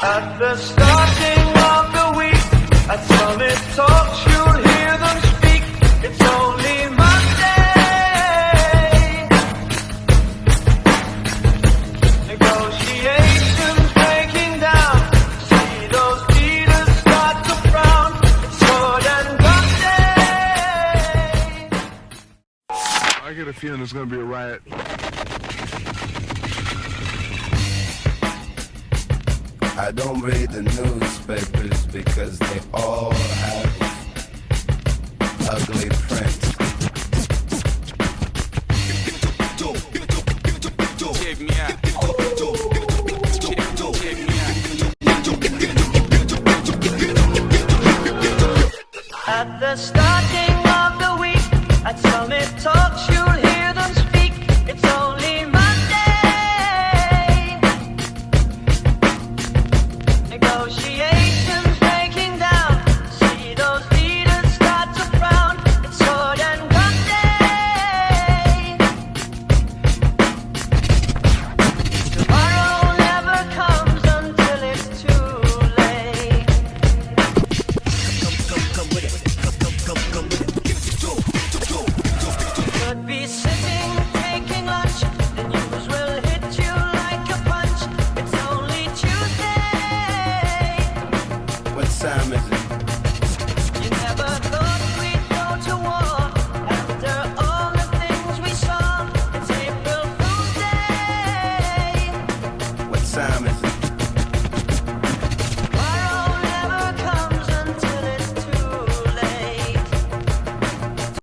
At the starting of the week, at Summit Talks, you'll hear them speak. It's only Monday. Negotiations breaking down. See those leaders start to frown. It's good and Monday. I get a feeling there's going to be a riot. I don't read the newspapers because they all have ugly print.